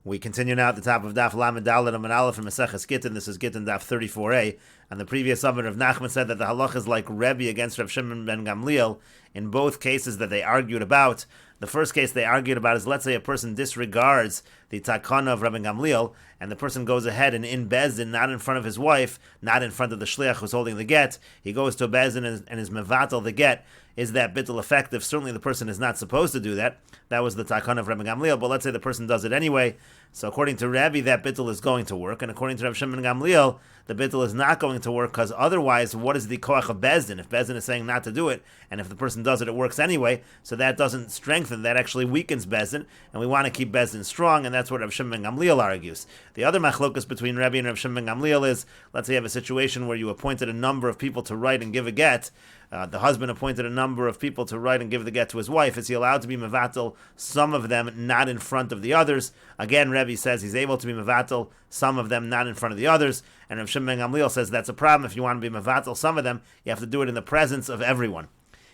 We continue now at the top of Daf Lamed Dalet Amud Aleph from Meseches Gittin. This is Gittin Daf 34a. And the previous summit of Nachman said that the halach is like Rebbe against Rav Shimon ben Gamliel in both cases that they argued about. The first case they argued about is, let's say a person disregards the takana of Rabbi Gamliel, and the person goes ahead and in Bezdin, not in front of his wife, not in front of the shliach who's holding the get, he goes to Bezdin and is mevatel the get. Is that bittul effective? Certainly the person is not supposed to do that. That was the takana of Rabbi Gamliel, but let's say the person does it anyway. So according to Rabbi, that bittul is going to work, and according to Rav Shimon ben Gamliel, the bittul is not going to work, because otherwise, what is the koach of Bezdin? If Bezdin is saying not to do it, and if the person does it, it works anyway, so that doesn't strengthen, that actually weakens Bezdin, and we want to keep Bezdin strong, and that's what Rav Shimon ben Gamliel argues. The other machlokas between Rabbi and Rav Shimon ben Gamliel is, let's say you have a situation where you appointed a number of people to write and give a get. The husband appointed a number of people to write and give the get to his wife. Is he allowed to be mevatel some of them not in front of the others? Again, Rebbe says he's able to be mevatel some of them not in front of the others. And Rav Shimon ben Gamliel says that's a problem. If you want to be mevatel some of them, you have to do it in the presence of everyone.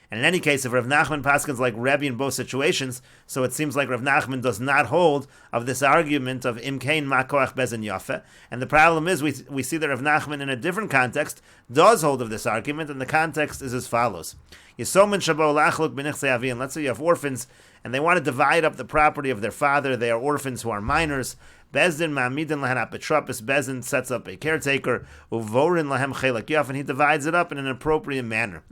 And in any case, if Rav Nachman paskins like Rebbe in both situations, so it seems like Rav Nachman does not hold of this argument of imkein makoach bezin yafe. And the problem is we see that Rav Nachman in a different context does hold of this argument, and the context is as follows. Yisomin shabo lachluk b'nichsei avin. Let's say you have orphans, and they want to divide up the property of their father. They are orphans who are minors. Bezdin ma'amidin lahen apetropis. Bezdin sets up a caretaker. Uvorin lahem chelak yaf, and he divides it up in an appropriate manner.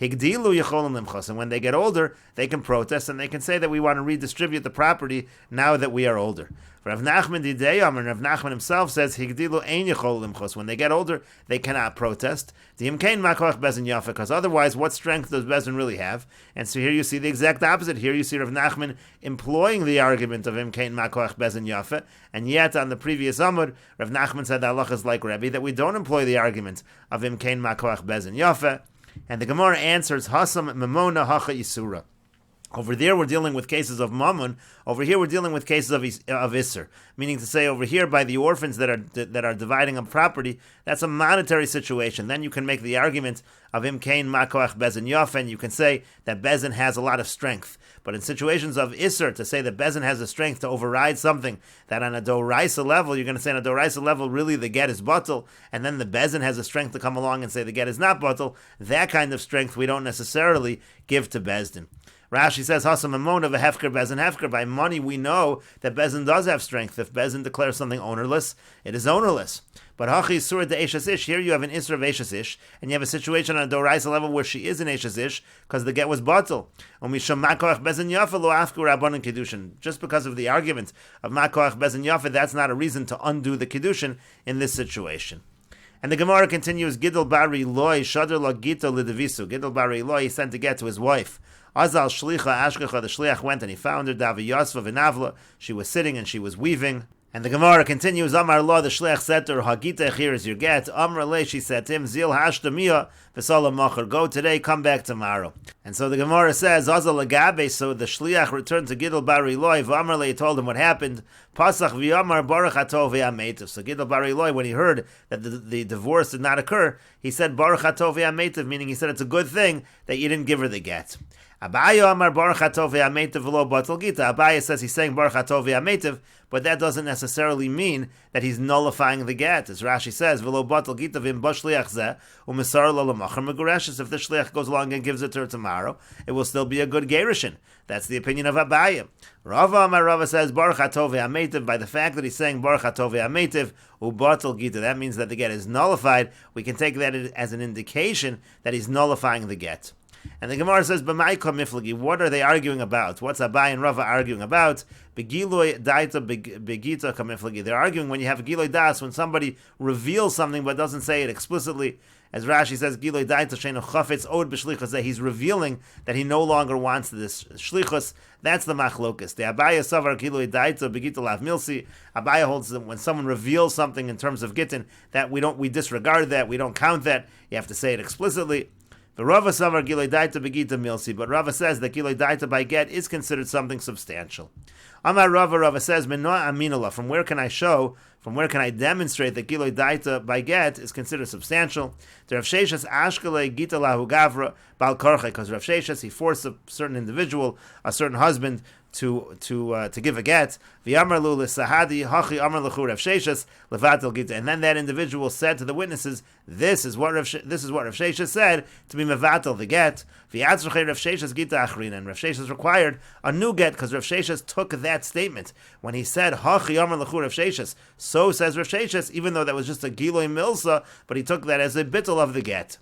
Higdilu yecholim limchos, and when they get older, they can protest and they can say that we want to redistribute the property now that we are older. Rav Nachman dideyam, and Rav Nachman himself says Higdilu ein yecholim limchos. When they get older, they cannot protest. Diimkein makoach bezin yafa, because otherwise, what strength does bezin really have? And so here you see the exact opposite. Here you see Rav Nachman employing the argument of imkein makoach bezin yafa, and yet on the previous amud, Rav Nachman said that halach is like Rebbe, that we don't employ the argument of imkein makoach bezin yafa. And the Gemara answers, Hasam Mamona Hacha Isura. Over there we're dealing with cases of Mammon. Over here we're dealing with cases of Isser. Meaning to say, over here by the orphans that are dividing up property, that's a monetary situation. Then you can make the argument of Imkein Makoach Bezin Yafen. You can say that Bezin has a lot of strength. But in situations of Isser, to say that Bezin has the strength to override something that on a Doraisa level, you're going to say on a Doraisa level, really the get is Batal, and then the Bezin has the strength to come along and say the get is not Batal, that kind of strength we don't necessarily give to Bezdin. Rashi says, Hasam Amona v'hefker Bezin hefker. By money we know that Bezin does have strength. If Bezin declares something ownerless, it is ownerless. But Hachi Surah de Eishes Ish, here you have an Isra of Eishes Ish, and you have a situation on a Doraisa level where she is an Eishes Ish, because the get was Batal. Just because of the argument of Makoach Bezin Yafa, that's not a reason to undo the Kiddushin in this situation. And the Gemara continues, Gidel Bari Loi, Shadr La Gita Lidavisu. Gidel Bari Loi, he sent to get to his wife. Azal Shlicha Ashkecha, the Shliach went and he found her, Davi Yosva Vinavla. She was sitting and she was weaving. And the Gemara continues, Amar La, the Shliach said to her, Hagita, here is your get. Amar Le, she said to him, Zil Hashdamiyah, V'salam Machar, go today, come back tomorrow. And so the Gemara says, Azal Lagabe, so the Shliach returned to Gidel Bari Loi, V'amar Le, told him what happened. Pasach V'yamar Baruch Hatov V'yametiv. So Gidel Bari Loi, when he heard that the divorce did not occur, he said, Baruch Hatov V'yametiv, meaning he said it's a good thing that you didn't give her the get. Abaya Amar Baruch Hatov V'yametiv V'lo Batal Gita. Abaya says he's saying Baruch Hatov V'yametiv, but that doesn't necessarily mean that he's nullifying the get. As Rashi says, V'lo Batal Gita V'im Bashliach Zeh U'Misar Lo L'Machar Megureshes. If the shliach goes along and gives it to her tomorrow, it will still be a good gerushin. That's the opinion of Abaya. Rava Amar Rava says Baruch Hatov V'yametiv. By the fact that he's saying Baruch Hatov V'yametiv U'Batal Gita, that means that the get is nullified. We can take that as an indication that he's nullifying the get. And the Gemara says, "B'maika miflagi." What are they arguing about? What's Abai and Rava arguing about? Begiloi daita begita kamiflagi. They're arguing when you have giloi das, when somebody reveals something but doesn't say it explicitly. As Rashi says, giloi daita sheinu chafetz od b'shlichus, that he's revealing that he no longer wants this shlichus. That's the machlokus. The Abaya savar giloi daita begita lav milsi. Abaya holds that when someone reveals something in terms of gittin, that we disregard that, we don't count that. You have to say it explicitly. The Rava Savar Giloi Daita Begita Milsi, but Rava says that Giloi Daita by get is considered something substantial. Amar Rava says, Menoa Aminala, from where can I demonstrate that Giloi Daita by get is considered substantial? The Rav Sheshas Ashkele Gita Lahu Gavra Bal Korche, because Rav Sheshas, he forced a certain individual, a certain husband, to give a get. V'amar lu l'sahadi hachi amar l'chu Rav Sheshes levatel gita. And then that individual said to the witnesses, this is what Rav Sheshes said to be mevatel the get. V'yatzrachei Rav Sheshes gita achrina. And Rav Sheshes required a new get because Rav Sheshes took that statement when he said hachi amar l'chu Rav Sheshes. So says Rav Sheshes, even though that was just a giloi milsa, but he took that as a bittul of the get.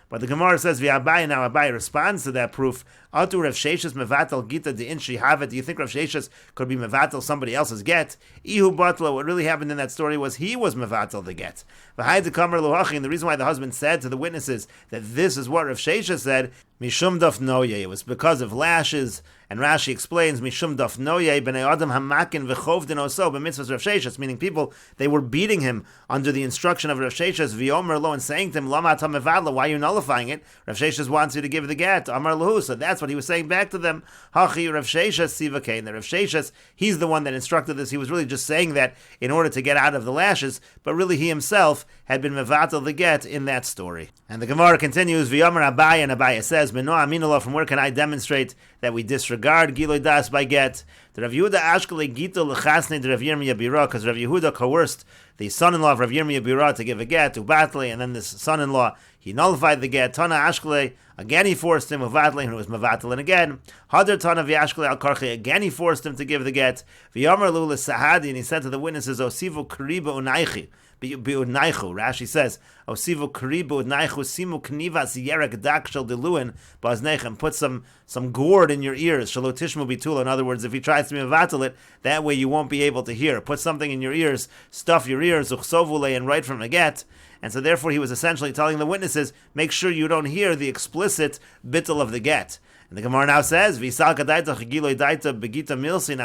But the Gemara says, V'abai, now Abai responds to that proof. Atu Rav Sheshes mevatel gita de inshi havet. Do you think Rav Sheshes could be mevatel somebody else's get? Ihu batla. What really happened in that story was he was mevatel the get. V'hai de kamer luhachi. And the reason why the husband said to the witnesses that this is what Rav Sheshes said, mishum daf noye. It was because of lashes. And Rashi explains, mishum daf noye b'nei adam hamakin v'chovdin oso b'mitzvahs Rav Sheshes, meaning people, they were beating him under the instruction of Rav Sheshes, v'yomer lo, and saying to him, lama atam mevadla, why are you nullifying it? Rav Sheshes wants you to give the get, amar lahu. So that's what he was saying back to them. Hachi Rav Sheshes siva kain. The Rav Sheshes, he's the one that instructed this. He was really just saying that in order to get out of the lashes, but really he himself had been mevatel the get in that story. And the Gemara continues, v'yomer Abai, and Abai says, Meno aminullah, from where can I demonstrate that we disregard Giloi Das by get? The Rav Yehuda Ashkele Gita L'chasne de Rav Yirmiyah Bira, because Rav Yehuda coerced the son-in-law of Rav Yirmiyah Bira to give a get to Batley, and then this son-in-law, he nullified the get. Tana Ashkele, again he forced him, Uvatley, and it was Mavatlin again. Hadar Tana V'Ashkele Al Karchi, again he forced him to give the get. V'Yomer Lu L'Sahadi, and he said to the witnesses, Osivu Kariba Unaichi. Rashi says, Osivu Karibu Naichu Simu Knivas Yerek Dak Shel Diluin Baznechem, put some gourd in your ears, Shalotishmu Bitula. In other words, if he tries to be mevatel it, that way you won't be able to hear. Put something in your ears, stuff your ears, Uchsovule, and write from a get. And so therefore he was essentially telling the witnesses, make sure you don't hear the explicit bittul of the get. And the Gemara now says, now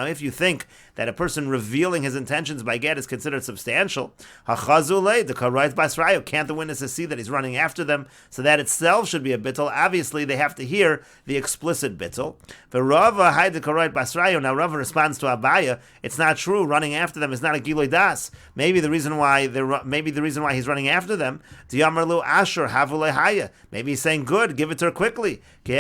if you think that a person revealing his intentions by get is considered substantial, can't the witnesses see that he's running after them? So that itself should be a bittul. Obviously, they have to hear the explicit bittul. Now Rava responds to Abaya, it's not true. Running after them is not a giloi das. Maybe the reason why he's running after them, maybe he's saying, good, give it to her quickly. So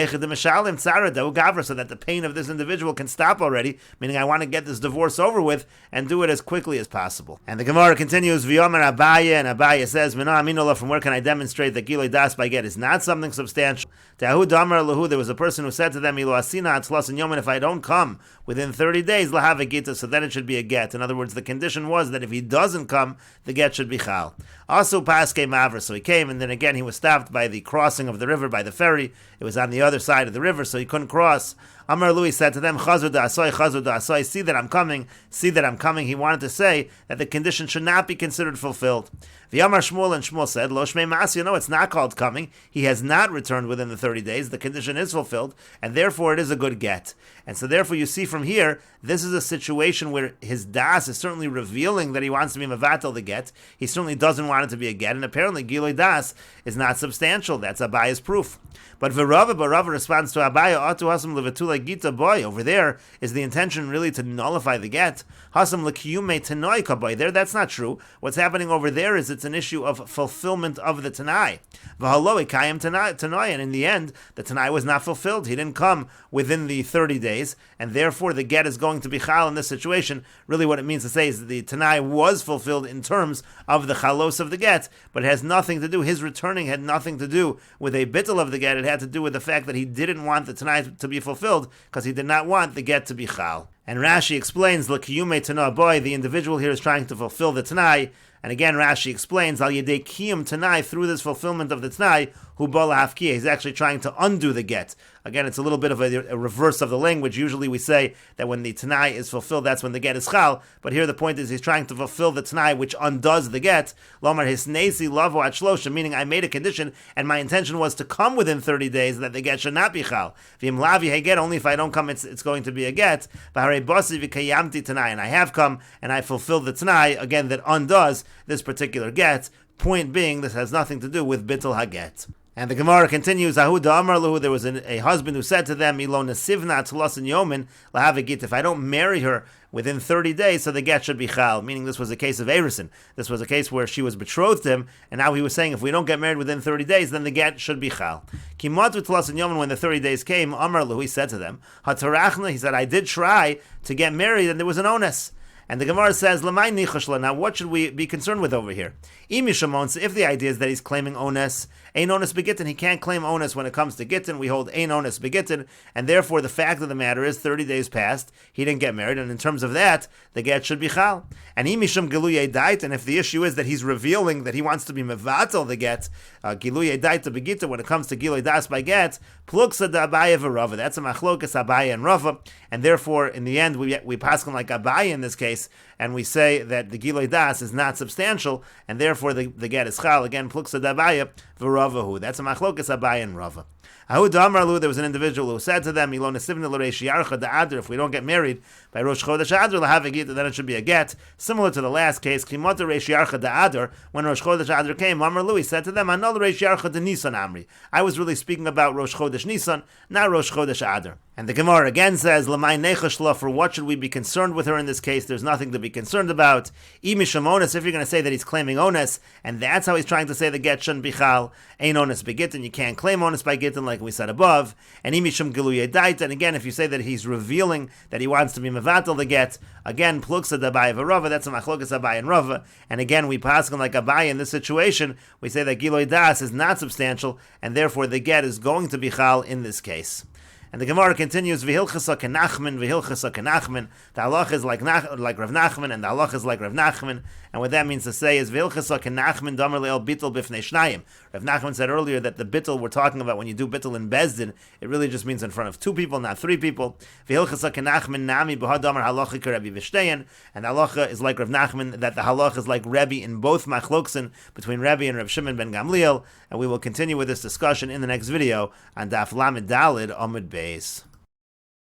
that the pain of this individual can stop already, meaning I want to get this divorce over with and do it as quickly as possible. And the Gemara continues, V'yomer Abaya, and Abaya says, from where can I demonstrate that Giloi Das by get is not something substantial? There was a person who said to them, if I don't come within 30 days, so then it should be a get. In other words, the condition was that if he doesn't come, the get should be chal. Also, Pas came over, so he came, and then again he was stopped by the crossing of the river, by the ferry. It was on the other side of the river, so he couldn't cross. Amar Lui said to them, Chazu da'asoi, see that I'm coming, see that I'm coming. He wanted to say that the condition should not be considered fulfilled. V'yamar Shmuel, and Shmuel said, Lo shmei ma'asi, no, it's not called coming. He has not returned within the 30 days. The condition is fulfilled, and therefore it is a good get. And so therefore you see from here, this is a situation where his das is certainly revealing that he wants to be mevatel the get. He certainly doesn't want it to be a get, and apparently Giloi Das is not substantial. That's Abaya's proof. But Rava responds to Abaya, Atu hasam levetula gita boy. Over there is the intention really to nullify the get. Hasam lekiyume tenoi kaboy. There, that's not true. What's happening over there is it's an issue of fulfillment of the tenai. V'haloi kayim tenoi, and in the end, the tenai was not fulfilled. He didn't come within the 30 days, and therefore the get is going to be chal in this situation. Really what it means to say is that the tenai was fulfilled in terms of the chalos of the get, but it has nothing to do, his returning had nothing to do with a bittul of the get. It had to do with the fact that he didn't want the tenai to be fulfilled because he did not want the get to be chal. And Rashi explains, l'kiyume tana boy, the individual here is trying to fulfill the tenai. And again, Rashi explains, al yedei kiyum tenai, through this fulfillment of the tenai, hu bo lahafkiya, he's actually trying to undo the get. Again, it's a little bit of a reverse of the language. Usually we say that when the tenai is fulfilled, that's when the get is chal. But here the point is he's trying to fulfill the tenai which undoes the get. Lomar hisnesi lavo at shlosha, meaning I made a condition and my intention was to come within 30 days that the get should not be chal. V'im lavi hey get, only if I don't come it's going to be a get. V'harei bosi v'kayamti tenai, and I have come and I fulfilled the tenai, again, that undoes this particular get. Point being, this has nothing to do with bittul haget. And the Gemara continues, Ahu da'amar lahu, there was a husband who said to them, Ilo nesivna tulasin yomin lahav git. If I don't marry her within 30 days, so the get should be chal. Meaning this was a case of erison. This was a case where she was betrothed to him, and now he was saying, if we don't get married within 30 days, then the get should be chal. Kimatu tulasin yomin, when the 30 days came, amar lahu, he said to them, Hatarachna, he said, I did try to get married, and there was an onus. And the Gemara says, now what should we be concerned with over here? If the idea is that he's claiming onus, ein onus begittin, he can't claim onus when it comes to gittin. We hold ein onus begittin, and therefore the fact of the matter is 30 days passed, he didn't get married, and in terms of that, the get should be chal. And imisham giluye dait, and if the issue is that he's revealing that he wants to be mevatel the get, giluye dait to begittin, when it comes to giluye das by get, pluksa da Abaye v'Rava, that's a machlokas Abaye and Rava, and therefore in the end we pass him like Abaye in this case, and we say that the giluye das is not substantial, and therefore the get is chal. Again, pluksa da Abaye v'Ravahu. That's a machlokas Abaye and Rava. Ahu damar lu, there was an individual who said to them, Ilon esivna l'reish yarcha da'adr, if we don't get married by Rosh Chodesh Adar, l'hav a git, then it should be a get. Similar to the last case, Kimot reish yarcha da'adr, when Rosh Chodesh Adar came, Amar lu, he said to them, Anol reish yarcha de-Nisan amri. I was really speaking about Rosh Chodesh Nisan, not Rosh Chodesh Adar. And the Gemara again says, L'may nechashla, for what should we be concerned with her in this case? There's nothing to be concerned about. Imisham onus, if you're going to say that he's claiming onus, and that's how he's trying to say the get shouldn't be chal, ain't onus begittin, you can't claim onus by gittin like we said above. And imisham giluye dait, and again, if you say that he's revealing that he wants to be mevatel the get, again, pluksa d'Abaye v'Rava, that's a machlokas Abaye and Rava. And again, we pass him like Abaye in this situation, we say that giluye das is not substantial, and therefore the get is going to be chal in this case. And the Gemara continues, V'hilchasa kenachman, v'hilchasa kenachman. The halach is like Rav Nachman, and the halach is like Rav Nachman. And what that means to say is, V'hilchasa kenachman damar le'el bittul b'fnei shnayim. Rav Nachman said earlier that the bittul we're talking about, when you do bittul in Bezdin, it really just means in front of two people, not three people. V'hilchasa kenachman nami b'ha damar halacha k'Rebbe v'shteyan. And the halacha is like Rav Nachman, that the halacha is like Rebbe in both machloksin, between Rebbe and Rav Shimon ben Gamliel. And we will continue with this discussion in the next video on Daf Lamed Daled Amud Beis.